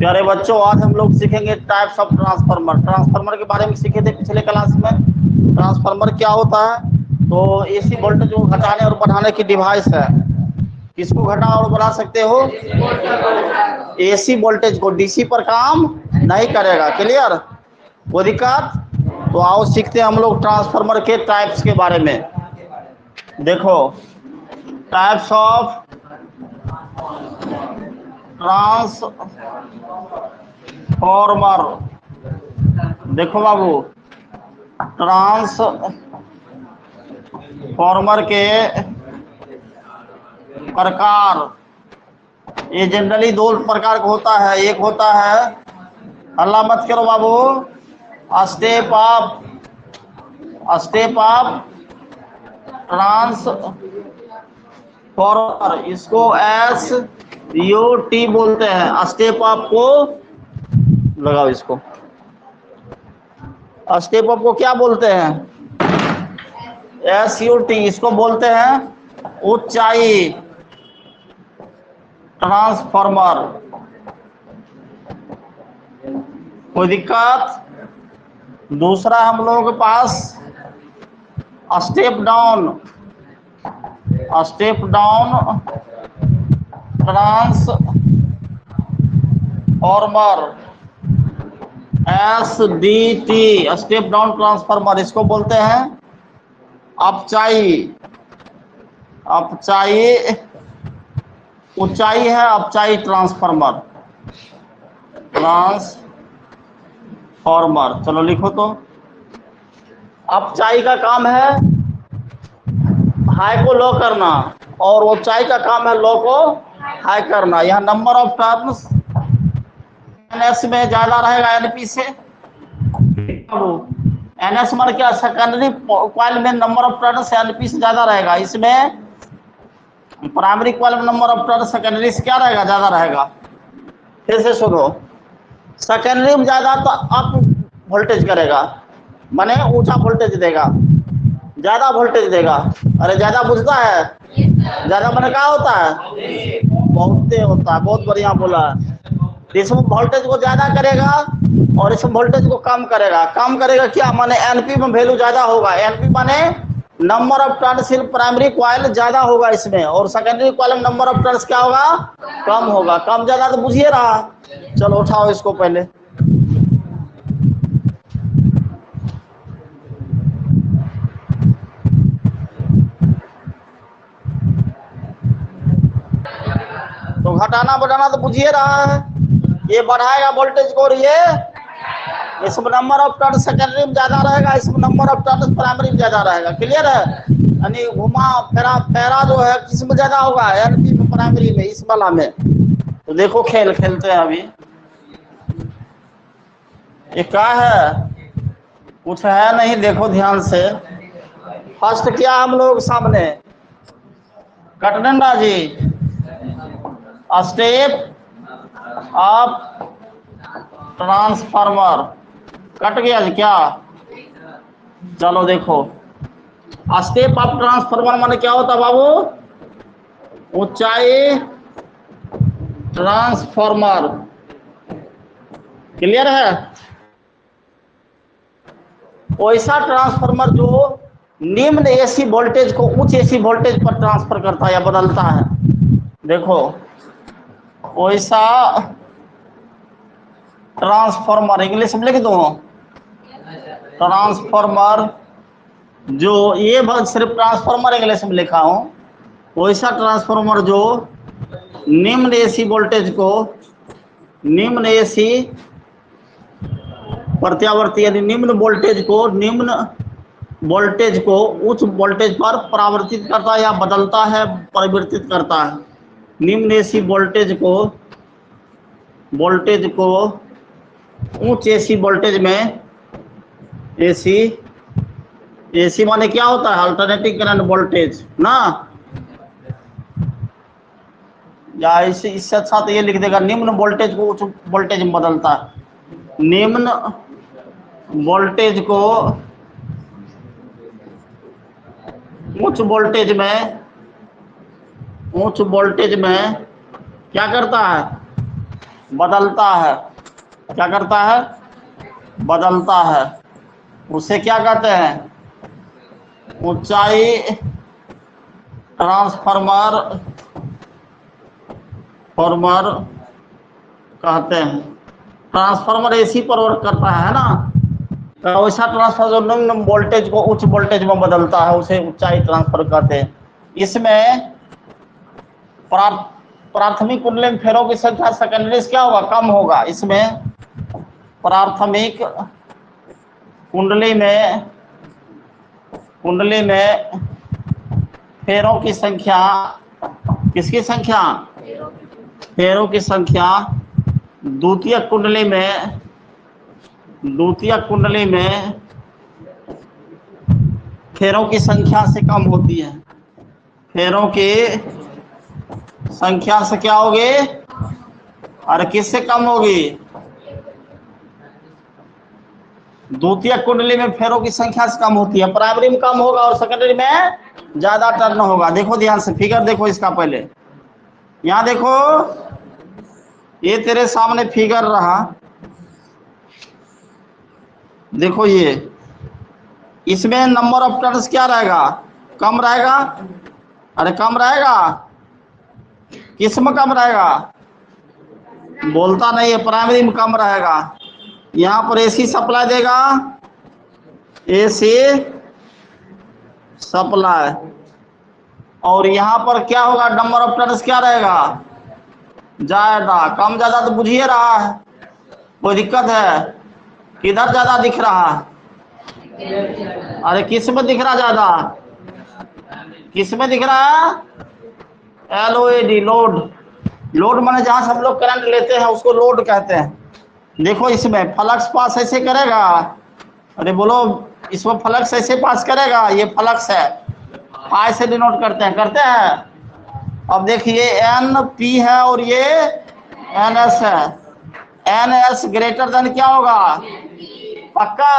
प्यारे बच्चों, आज हम लोग सीखेंगे टाइप्स ऑफ ट्रांसफार्मर। ट्रांसफार्मर के बारे में सीखे थे पिछले क्लास में। ट्रांसफार्मर क्या होता है? तो एसी वोल्टेज को घटाने और बढ़ाने की डिवाइस है। किसको घटा और बढ़ा सकते हो? एसी वोल्टेज को। डीसी पर काम नहीं करेगा। क्लियर? कोई दिक्कत? तो आओ सीखते हैं हम लोग ट्रांसफार्मर के टाइप्स के बारे में। देखो, टाइप्स ऑफ ट्रांसफार्मर। देखो बाबू, ट्रांसफार्मर के प्रकार ये जनरली दो प्रकार का होता है। एक होता है, हल्ला मत करो बाबू, स्टेप ऑफ ट्रांसफार्मर, इसको SUT बोलते हैं। स्टेप ऑफ को लगाओ, इसको स्टेप ऑफ को क्या बोलते हैं? SUT। इसको बोलते हैं ऊंचाई ट्रांसफार्मर। कोई दिक्कत? दूसरा हम लोगों के पास step down transformer, SDT, step down transformer. इसको बोलते हैं ऊंचाई है अपचाई ट्रांसफार्मर। चलो लिखो तो। अपचाई का काम है हाई को लो करना और ऊंचाई का काम है लो को हाई करना। यह नंबर ऑफ टर्न्स NS में ज्यादा रहेगा NP से। NS माने क्या? सेकेंडरी कॉइल में नंबर ऑफ टर्न्स NP से ज्यादा रहेगा। इसमें प्राइमरी कॉइल में नंबर ऑफ टर्न्स सेकेंडरी से क्या रहेगा? ज्यादा रहेगा। फिर से सुनो, सेकेंडरी में ज्यादा तो अप वोल्टेज करेगा, माने ऊंचा वोल्टेज देगा, ज्यादा वोल्टेज देगा। अरे ज्यादा बुझता है? ज्यादा माने क्या होता है? बहुते होता है। बहुत बढ़िया बोला। इसमें वोल्टेज को ज्यादा करेगा और इसमें वोल्टेज को कम करेगा। कम करेगा क्या? माने एनपी में वैल्यू ज्यादा होगा। एनपी माने number of turns in primary coil ज्यादा होगा इसमें, और सेकेंडरी कॉइल में नंबर ऑफ टर्न्स क्या होगा? कम होगा। कम ज्यादा तो बुझिए रहा। चलो उठाओ इसको पहले। तो घटाना बढ़ाना तो बुझिए रहा है। ये बढ़ाएगा वोल्टेज को और ये इसमें नंबर ऑफ टर्न सेकेंडरी में ज्यादा रहेगा, इसमें नंबर ऑफ टर्न प्राइमरी में ज्यादा रहेगा। क्लियर है? यानी घुमा फेरा जो है किसमें ज्यादा होगा? एनपी में, प्राइमरी में, इस वाला में। तो देखो खेल खेलते हैं अभी। ये क्या है? कुछ है नहीं, देखो ध्यान से। फर्स्ट क्या हम लोग सामने? कटनंडा जी, स्टेप ऑफ ट्रांसफार्मर। कट गया जी क्या? चलो देखो, स्टेप ऑफ ट्रांसफार्मर माने क्या होता बाबू? ऊंचाई ट्रांसफार्मर। क्लियर है? वैसा ट्रांसफार्मर जो निम्न एसी वोल्टेज को उच्च एसी वोल्टेज पर ट्रांसफर करता है या बदलता है। देखो, वैसा ट्रांसफार्मर, इंग्लिश में लिख दो ट्रांसफार्मर, जो ये सिर्फ ट्रांसफार्मर इंग्लिश में लिखा हूं। वैसा ट्रांसफार्मर जो निम्न एसी वोल्टेज को, निम्न एसी प्रत्यावर्ती यानी निम्न वोल्टेज को उच्च वोल्टेज पर परावर्तित करता है या बदलता है, परिवर्तित करता है। निम्न एसी वोल्टेज को उच्च एसी वोल्टेज में, एसी माने क्या होता है? अल्टरनेटिंग करंट वोल्टेज ना। या इससे अच्छा तो ये लिख देगा निम्न वोल्टेज को उच्च वोल्टेज में बदलता है। निम्न वोल्टेज को उच्च वोल्टेज में क्या करता है? बदलता है। क्या करता है? बदलता है। उसे क्या कहते हैं? ऊंचाई ट्रांसफार्मर फॉर्मर कहते हैं। ट्रांसफार्मर एसी पर वर्क करता है ना, तो वैसा ट्रांसफार्मर जो निम्न वोल्टेज को उच्च वोल्टेज में बदलता है उसे ऊंचाई ट्रांसफर कहते हैं। इसमें प्राथमिक कुंडली में फेरों की संख्या सेकेंडरी से क्या होगा? कम होगा। इसमें प्राथमिक कुंडली में फेरों की संख्या, किसकी संख्या? फेरों की संख्या द्वितीयक कुंडली में फेरों की संख्या से कम होती है। फेरों की संख्या से क्या होगी? अरे किससे कम होगी? द्वितीय कुंडली में फेरों की संख्या से कम होती है। प्राइमरी में कम होगा और सेकेंडरी में ज्यादा टर्न होगा। देखो ध्यान से, फिगर देखो इसका। पहले यहां देखो, ये तेरे सामने फिगर रहा, देखो ये, इसमें नंबर ऑफ टर्न्स क्या रहेगा? कम रहेगा। अरे कम रहेगा। किस में कम रहेगा? बोलता नहीं है। प्राइमरी में कम रहेगा। यहां पर एसी सप्लाई देगा, एसी सप्लाई, और यहां पर क्या होगा? नंबर ऑफ टर्न्स क्या रहेगा? ज्यादा। कम ज्यादा तो बुझिए रहा है, कोई दिक्कत है? किधर ज्यादा दिख रहा है? अरे किस में दिख रहा ज्यादा? किस में दिख रहा है? LOAD, load. लोड माने जहां से हम लोग करंट लेते हैं उसको लोड कहते हैं। देखो इसमें फ्लक्स पास ऐसे करेगा। अरे बोलो, इसमें फ्लक्स ऐसे पास करेगा। ये फ्लक्स है, फाई से डिनोट करते हैं। अब देखिए NP है और ये NS है। NS ग्रेटर देन क्या होगा? पक्का।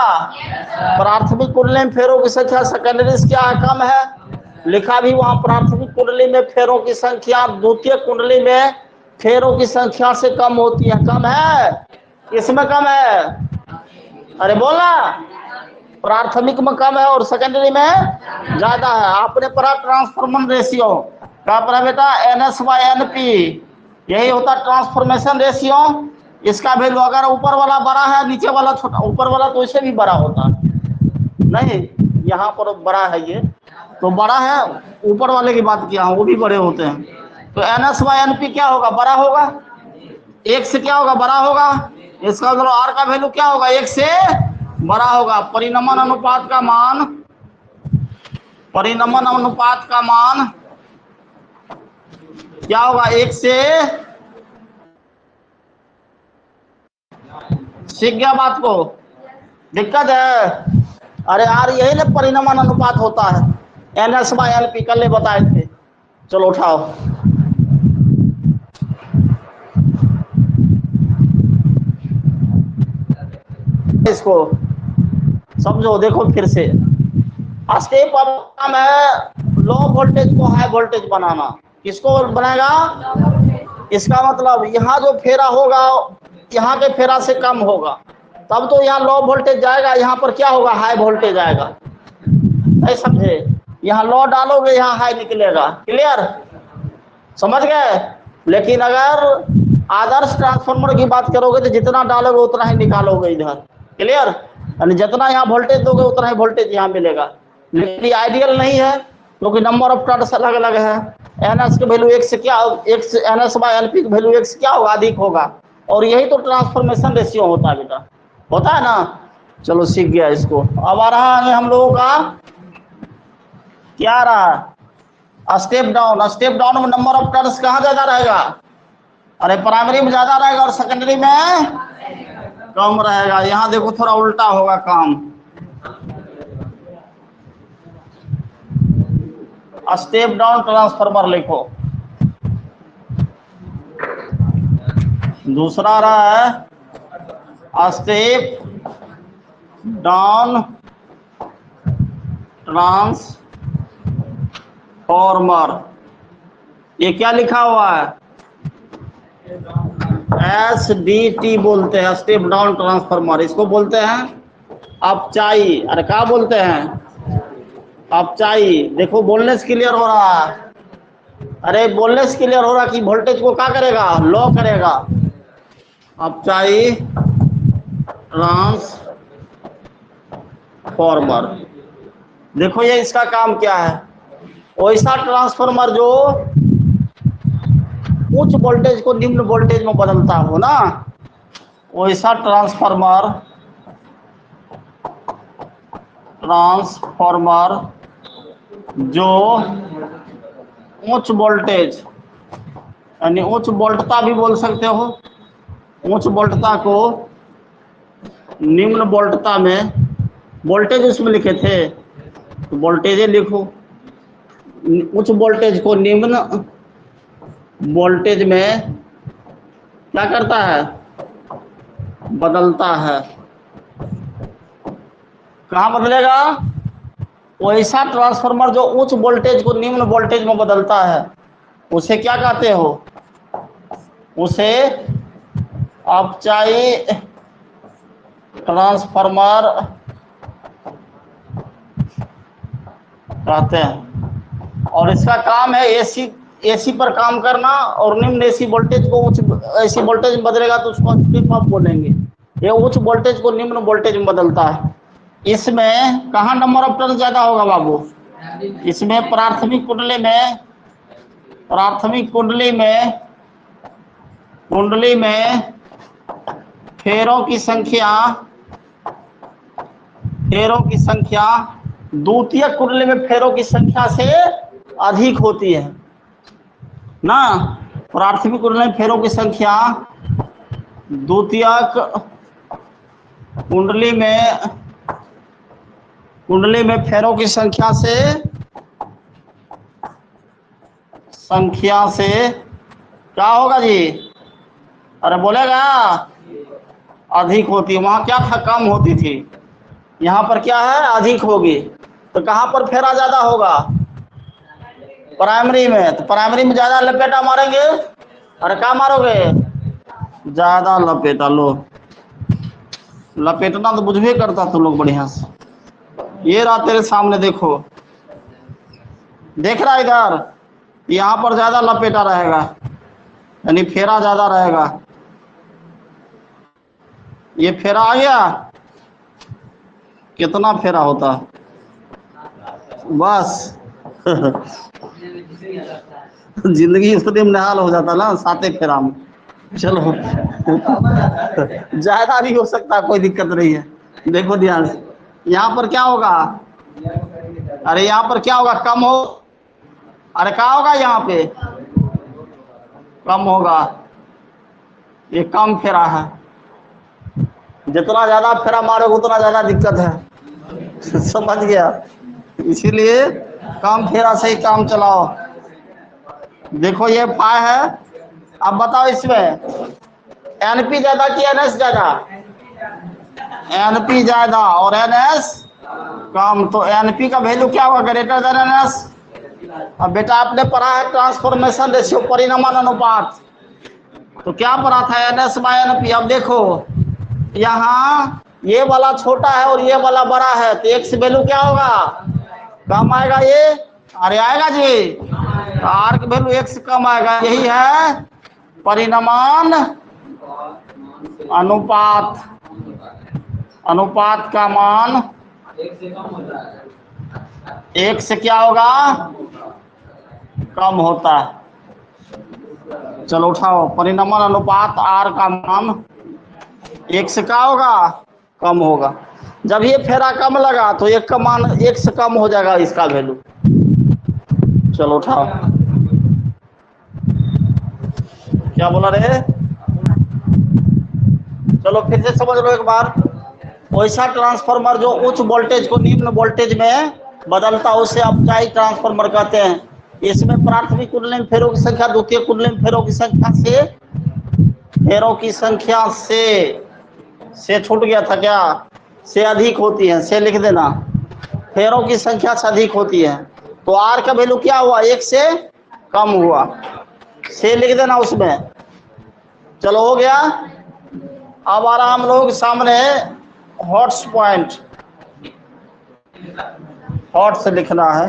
प्राथमिक कुंडली में फेरों की संख्या सेकेंडरी से क्या है? कम है। लिखा भी वहां, प्राथमिक कुंडली में फेरों की संख्या द्वितीय कुंडली में फेरों की संख्या से कम होती है। कम है। किसमें कम है? अरे बोला, प्राथमिक में कम है और सेकेंडरी में ज्यादा है। आपने पढ़ा ट्रांसफॉर्मर रेशियो, क्या पढ़ा बेटा? NS/NP, यही होता ट्रांसफॉर्मेशन रेशियो। इसका वैल्यू अगर ऊपर वाला बड़ा है, नीचे वाला छोटा, ऊपर वाला तो इससे भी बड़ा होता है। नहीं, यहाँ पर बड़ा है, ये तो बड़ा है। ऊपर वाले की बात किया, वो भी बड़े होते हैं। तो NS/NP क्या होगा? बड़ा होगा। एक से क्या होगा? बड़ा होगा। इसका मतलब R का वैल्यू क्या होगा? एक से बड़ा होगा। परिनमन अनुपात का मान क्या होगा? एक से, सीख गया बात को? दिक्कत है? अरे यार, यही ना परिनमन अनुपात होता है। NS/NP कल बताए थे। चलो उठाओ इसको, समझो। देखो फिर से, स्टेप काम है लो वोल्टेज को हाई वोल्टेज बनाना। किसको बनाएगा? इसका मतलब यहाँ जो फेरा होगा यहाँ के फेरा से कम होगा, तब तो यहाँ लो वोल्टेज जाएगा, यहाँ पर क्या होगा? हाई वोल्टेज आएगा। नहीं समझे? यहाँ लो डालोगे, यहाँ हाई निकलेगा। क्लियर? समझ गए? लेकिन अगर आदर्श ट्रांसफार्मर की बात करोगे तो जितना डालोगे उतना ही निकालोगे इधर। क्लियर? यानी जितना यहाँ वोल्टेज दोगे उतना ही वोल्टेज यहाँ मिलेगा। लेकिन आइडियल नहीं है, क्योंकि नंबर ऑफ टर्न्स अलग अलग है। NS की वैल्यू एक से क्या, NS/NP की वैल्यू एक से क्या होगा? अधिक होगा। और यही तो ट्रांसफॉर्मेशन रेशियो होता है बेटा, होता है ना? चलो सीख गया इसको। अब आ रहा है हम लोगों का, क्या आ रहा है? Step down. स्टेप डाउन में नंबर ऑफ टर्न्स कहाँ ज्यादा रहेगा? अरे प्राइमरी में ज्यादा रहेगा और सेकेंडरी में कम रहेगा। यहाँ देखो थोड़ा उल्टा होगा काम। स्टेप डाउन ट्रांसफार्मर लिखो। दूसरा रहा है स्टेप डाउन ट्रांसफार्मर। ये क्या लिखा हुआ है? एस डी टी बोलते हैं, स्टेप डाउन ट्रांसफार्मर। इसको बोलते हैं अपचाई। अरे क्या बोलते हैं? अपचाई। देखो बोलने से क्लियर हो रहा है। अरे बोलने से क्लियर हो रहा कि वोल्टेज को क्या करेगा? लो करेगा। अपचाई ट्रांसफार्मर। देखो ये इसका काम क्या है? वैसा ट्रांसफार्मर जो उच्च वोल्टेज को निम्न वोल्टेज में बदलता हो ना, वैसा ट्रांसफार्मर जो उच्च वोल्टेज यानी उच्च वोल्टता भी बोल सकते हो, उच्च वोल्टता को निम्न वोल्टता में, वोल्टेज उसमें लिखे थे तो वोल्टेज लिखो, उच्च वोल्टेज को निम्न वोल्टेज में क्या करता है? बदलता है। कहाँ बदलेगा? वैसा ट्रांसफार्मर जो उच्च वोल्टेज को निम्न वोल्टेज में बदलता है, उसे क्या कहते हो? उसे अपचाई ट्रांसफार्मर कहते हैं। और इसका काम है एसी पर काम करना, और निम्न एसी वोल्टेज को उच्च एसी वोल्टेज में बदलेगा तो उसको फ्लिप फ्लॉप बोलेंगे। ये उच्च वोल्टेज को निम्न वोल्टेज में बदलता है। इसमें कहाँ नंबर ऑफ टर्न ज्यादा होगा बाबू? इसमें प्राथमिक कुंडली में फेरों की संख्या द्वितीय कुंडली में फेरों की संख्या से अधिक होती है ना। प्राथमिक कुंडली में फेरों की संख्या द्वितीयक कुंडली में फेरों की संख्या से क्या होगा जी? अरे बोलेगा अधिक होती है। वहां क्या था? कम होती थी। यहाँ पर क्या है? अधिक होगी। तो कहाँ पर फेरा ज्यादा होगा? प्राइमरी में। तो प्राइमरी में ज्यादा लपेटा मारेंगे। अरे क्या मारोगे? ज्यादा लपेटा। लो लपेटना तो बुझ भी करता तुम लोग बढ़िया से। ये रहा तेरे सामने, देखो, देख रहा इधर? यहाँ पर ज्यादा लपेटा रहेगा, यानी फेरा ज्यादा रहेगा। ये फेरा आ गया। कितना फेरा होता? बस जिंदगी उतने में निहाल हो जाता ना 7 फेरा में। चलो ज्यादा भी हो सकता, कोई दिक्कत नहीं है। देखो ध्यान से, यहाँ पर क्या होगा? अरे यहाँ पर क्या होगा? कम हो। अरे क्या होगा? यहाँ पे कम होगा। ये कम फेरा है। जितना ज्यादा फेरा मारोगे उतना ज्यादा दिक्कत है। समझ गया? इसीलिए कम फेरा से ही काम चलाओ। देखो ये पाए है। अब बताओ इसमें एनपी ज्यादा कि एनएस ज्यादा? एनपी ज्यादा और एनएस कम। तो एनपी का वैल्यू क्या होगा? Greater than NS. अब बेटा आपने पढ़ा है ट्रांसफॉर्मेशन रेशियो, परिणामन अनुपात। तो क्या पढ़ा था? NS by NP. अब देखो यहाँ ये वाला छोटा है और ये वाला बड़ा है, तो एक्स वैल्यू क्या होगा? कम आएगा ये। अरे आएगा जी, आर की वैल्यू एक्स कम आएगा। यही है परिणामन अनुपात। अनुपात का मान एक से क्या होगा? कम होता है। चलो उठाओ, परिणामन अनुपात आर का मान एक से क्या होगा? कम होगा। जब ये फेरा कम लगा तो एक का मान एक से कम हो जाएगा इसका वैल्यू। चलो उठाओ, क्या बोला रे? चलो फिर से समझ लो एक बार। वैसा ट्रांसफार्मर जो उच्च वोल्टेज को निम्न वोल्टेज में बदलता है उसे अपचाई ट्रांसफार्मर कहते हैं। इसमें प्राथमिक कुंडली में फेरों की संख्या द्वितीय कुंडली में फेरों की संख्या से छूट गया था क्या? से अधिक होती है। से लिख देना, फेरों की संख्या से अधिक होती है। तो आर का वैल्यू क्या हुआ? एक से कम हुआ। से लिख देना उसमें। चलो हो गया। अब आ रहा हम लोग सामने हॉट्स पॉइंट, हॉट से लिखना है।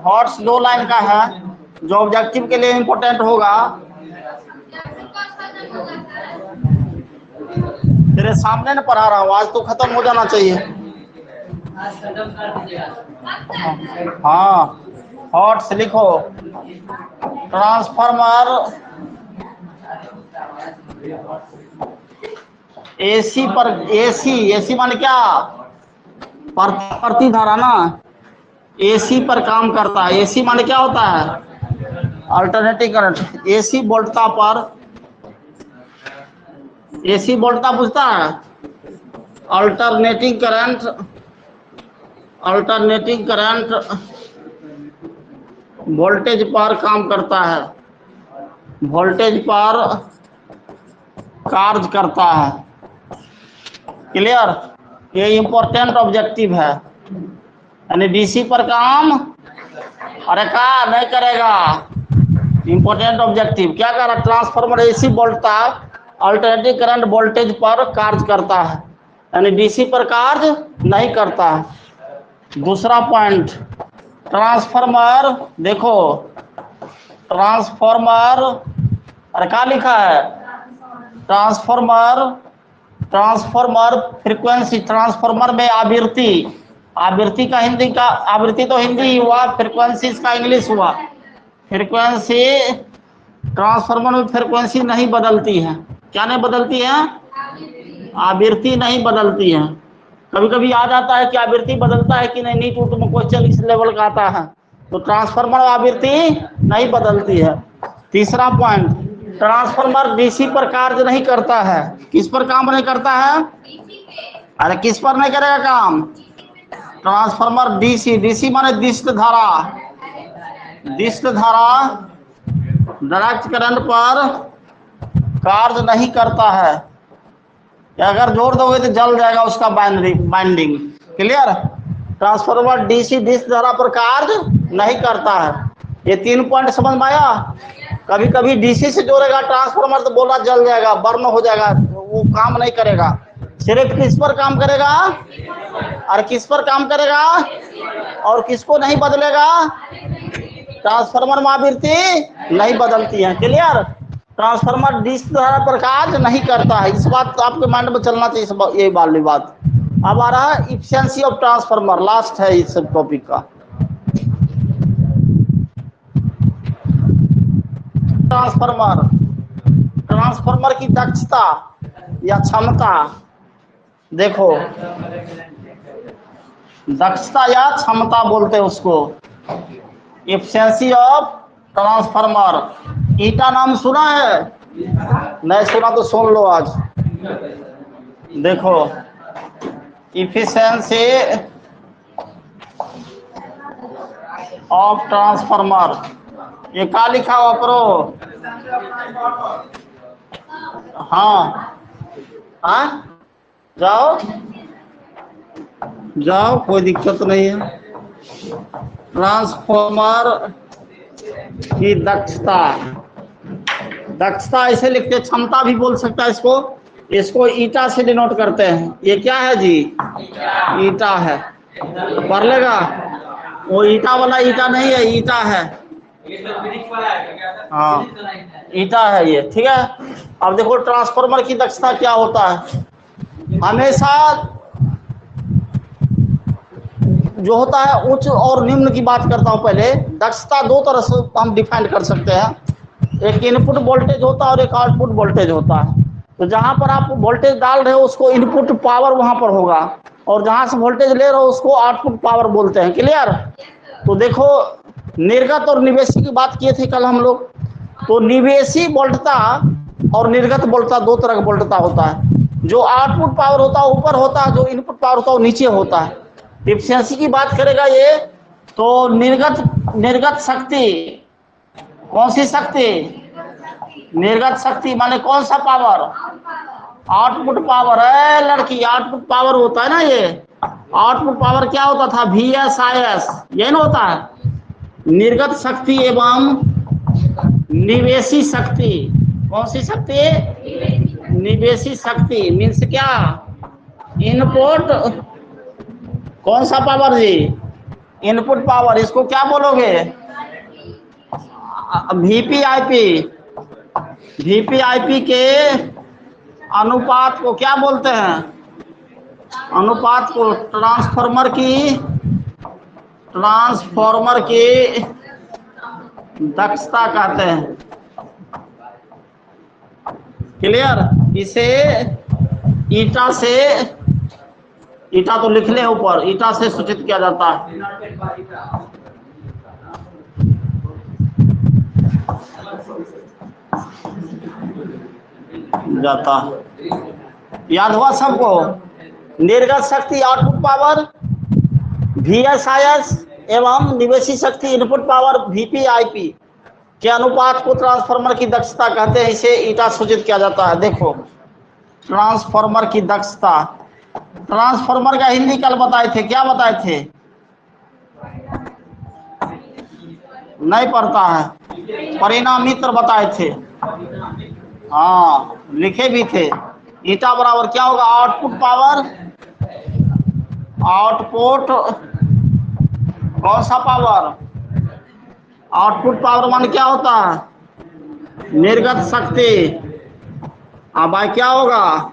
हॉट्स 2 लाइन का है जो ऑब्जेक्टिव के लिए इंपॉर्टेंट होगा। तेरे सामने न पढ़ा रहा हूँ, आज तो खत्म हो जाना चाहिए। हाँ, हॉट्स लिखो। ट्रांसफार्मर एसी पर, एसी माने क्या, प्रतिधारा ना, एसी पर काम करता है। एसी माने क्या होता है, अल्टरनेटिंग करंट। एसी वोल्टता पर, एसी वोल्टता बुझता है, alternating current, alternating current voltage पर काम करता है, वोल्टेज पर कार्य करता है। क्लियर, ये इंपॉर्टेंट ऑब्जेक्टिव है। यानी डीसी पर काम, अरे का नहीं करेगा, इंपॉर्टेंट ऑब्जेक्टिव क्या कर रहा, ट्रांसफार्मर एसी वोल्टता अल्टरनेटिंग करंट वोल्टेज पर कार्य करता है, यानी डीसी पर कार्य नहीं करता है। दूसरा पॉइंट, ट्रांसफार्मर देखो, ट्रांसफार्मर, अरे क्या लिखा है, ट्रांसफार्मर, ट्रांसफार्मर फ्रीक्वेंसी, ट्रांसफार्मर में आवृत्ति, आवृत्ति का हिंदी का, आवृत्ति तो हिंदी हुआ, फ्रीक्वेंसी इसका इंग्लिश हुआ। फ्रीक्वेंसी, ट्रांसफार्मर में फ्रीक्वेंसी नहीं बदलती है। क्या नहीं बदलती है, आवृत्ति नहीं बदलती है। कभी कभी आ जाता है कि आवृत्ति बदलता है कि नहीं, नीट उट में क्वेश्चन इस लेवल का आता है। तो ट्रांसफार्मर आवृत्ति नहीं बदलती है। तीसरा पॉइंट, ट्रांसफार्मर डीसी पर कार्य नहीं करता है। किस पर काम नहीं करता है, अरे किस पर नहीं करेगा काम, ट्रांसफार्मर डीसी, डीसी माने दिष्ट धारा, दिष्ट धारा डायरेक्ट करंट पर कार्य नहीं करता है। अगर जोड़ दोगे तो जल जाएगा उसका बाइंडिंग। क्लियर, ट्रांसफार्मर डीसी दिष्ट धारा पर कार्य नहीं करता है। ये 3 पॉइंट समझ में आया। कभी कभी डीसी से जोड़ेगा ट्रांसफार्मर तो बोला जल जाएगा, बर्न हो जाएगा, वो काम नहीं करेगा। सिर्फ किस पर काम करेगा, और किस पर काम करेगा, और किसको नहीं बदलेगा, ट्रांसफार्मर में आवृत्ति नहीं बदलती है। क्लियर, ट्रांसफार्मर डिस्क धारा पर कार्य नहीं करता है। इस बात तो आपके माइंड में चलना चाहिए, ये वाली बात। अब आ रहा है इफिशिएंसी ऑफ ट्रांसफार्मर, लास्ट है इस टॉपिक का। ट्रांसफार्मर, ट्रांसफार्मर की दक्षता या क्षमता देखो, दक्षता या क्षमता बोलते हैं उसको, इफिशिएंसी ऑफ ट्रांसफार्मर। ईटा नाम सुना है, नहीं सुना तो सुन लो आज। देखो इफिशिएंसी ऑफ ट्रांसफार्मर, ये क्या लिखा हुआ करो, हाँ हाँ, जाओ जाओ, कोई दिक्कत नहीं है। ट्रांसफार्मर की दक्षता, दक्षता ऐसे लिखते, क्षमता भी बोल सकता है इसको। इसको ईटा से डिनोट करते हैं। ये क्या है जी, ईटा है, पढ़ लेगा। वो ईटा वाला ईटा नहीं है, ईटा है, हाँ ईटा है ये, ठीक है। अब देखो ट्रांसफार्मर की दक्षता क्या होता है। हमेशा जो होता है उच्च और निम्न की बात करता हूं। पहले दक्षता 2 तरह से हम डिफाइन कर सकते हैं, एक इनपुट वोल्टेज होता है और एक आउटपुट वोल्टेज होता है। तो जहां पर आप वोल्टेज डाल रहे हो उसको इनपुट पावर वहां पर होगा, और जहां से वोल्टेज ले रहे हो उसको आउटपुट पावर बोलते हैं। क्लियर, तो देखो निर्गत और निवेशी की बात किए थे कल हम लोग। तो निवेशी वोल्टता और निर्गत वोल्टता 2 तरह का वोल्टता होता है। जो आउटपुट पावर होता है ऊपर होता है, जो इनपुट पावर होता है वो नीचे होता है। इफिशिएंसी की बात करेगा ये, तो निर्गत शक्ति, कौन सी शक्ति, निर्गत शक्ति माने कौन सा पावर, आउटपुट पावर है लड़की, आउटपुट पावर होता है ना। ये आउटपुट पावर क्या होता था, VS IS, यही ना होता है। निर्गत शक्ति एवं निवेशी शक्ति। कौन सी शक्ति? निवेशी शक्ति मीन्स क्या? इनपुट। कौन सा पावर जी? Input power. इसको क्या बोलोगे? वीपीआईपी। वीपीआईपी के अनुपात को क्या बोलते हैं? अनुपात को ट्रांसफॉर्मर की दक्षता कहते हैं। क्लियर? इसे ईटा तो लिख ले ऊपर, ईटा से सूचित किया जाता है। याद हुआ सबको? निर्गत शक्ति आउटपुट पावर VSIS एवं निवेशी शक्ति इनपुट पावर VPIP के अनुपात को ट्रांसफार्मर की दक्षता कहते हैं। इसे ईटा सूचित किया जाता है। देखो, ट्रांसफार्मर की दक्षता। ट्रांसफार्मर का हिंदी कल बताए थे, क्या बताए थे? नहीं पढ़ता है? परिणामित्र बताए थे। हाँ, लिखे भी थे। ईटा बराबर क्या होगा? Output power. आउटपुट कौन सा पावर? आउटपुट पावर मान क्या होता है? निर्गत शक्ति। अब क्या होगा?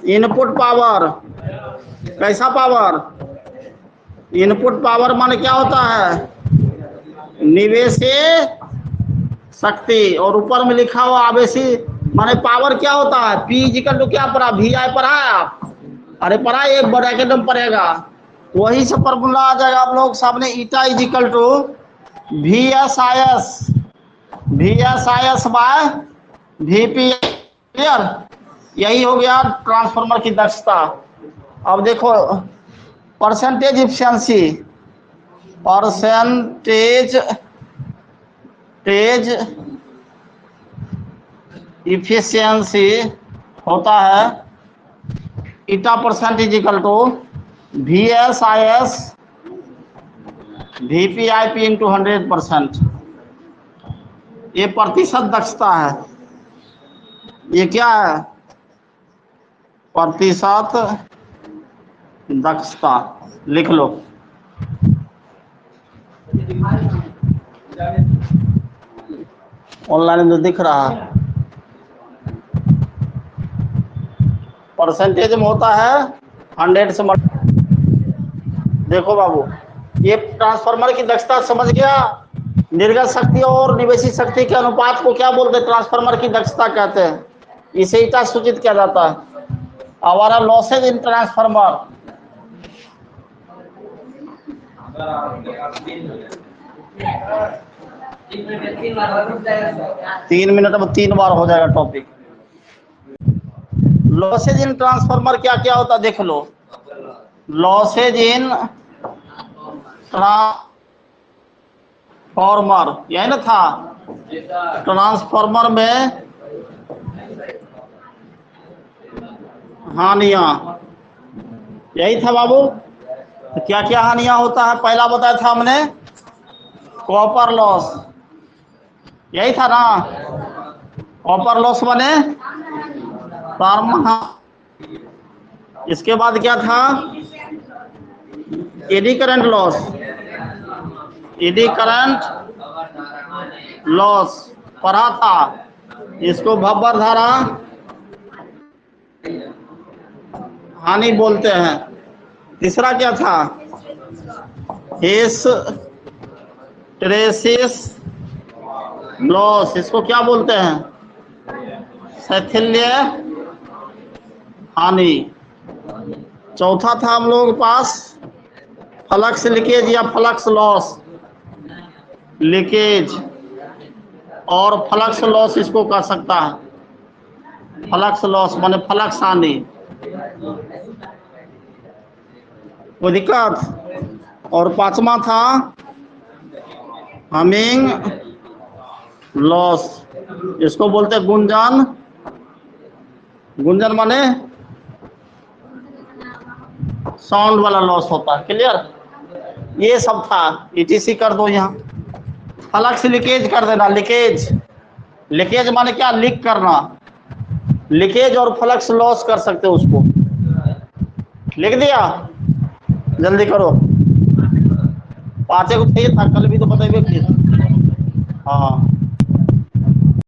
Input power. कैसा पावर? इनपुट पावर मान क्या होता है? निवेशी शक्ति। और ऊपर में लिखा हुआ आवेशी माने पावर क्या होता है? P इक्वल टू क्या पढ़ा? VI पढ़ा है आप? अरे पढ़ा, एक ब्रैकेट में पड़ेगा, वही से फॉर्मूला आ जाएगा आप लोग सामने। Eta is equal to VSIS by VP। Clear? यही हो गया ट्रांसफार्मर की दक्षता। अब देखो, परसेंटेज इफिशियंसी होता है eta percentage equal to VSIS VPIP into 100%। ये प्रतिशत दक्षता है। ये क्या है? प्रतिशत दक्षता। लिख लो। ऑनलाइन जो दिख रहा है परसेंटेज में होता है 100 से। देखो बाबू, ये ट्रांसफार्मर की दक्षता समझ गया। निर्गत शक्ति और निवेशी शक्ति के अनुपात को क्या बोलते हैं? ट्रांसफार्मर की दक्षता कहते हैं। इसे ईटा सूचित किया जाता है। हमारा लॉसेज इन ट्रांसफार्मर। 3 मिनट में 3 बार हो जाएगा टॉपिक। लॉसेज इन ट्रांसफार्मर क्या क्या होता है देख लो। लॉसेज इन ट्रांसफार्मर, यही ना था? ट्रांसफार्मर में हानियां, यही था बाबू। तो क्या क्या हानियां होता है? पहला बताया था हमने, कॉपर लॉस, यही था ना? कॉपर लॉस बने इसके बाद क्या था? Eddy current loss. Eddy current loss पढ़ा था, इसको भंवर धारा हानि बोलते हैं। तीसरा क्या था? हिस्टैरिसीस लॉस, इसको क्या बोलते हैं? शैथिल्य हानि। चौथा था हम लोग पास फ्लक्स लीकेज या फ्लक्स लॉस। लीकेज और फ्लक्स लॉस इसको कह सकता है। फ्लक्स लॉस माने फ्लक्स हानि। कोई दिक्कत? और पांचवा था हमिंग लॉस, इसको बोलते हैं गुंजन। गुंजन माने साउंड वाला लॉस होता है। क्लियर? ये सब था। ETC कर दो यहाँ। फ्लक्स लीकेज कर देना, लीकेज। लीकेज माने क्या? लीक करना। लीकेज और फ्लक्स लॉस कर सकते हो उसको। लिख दिया? जल्दी करो। पांचे को चाहिए था, कल भी तो बताइए कि हाँ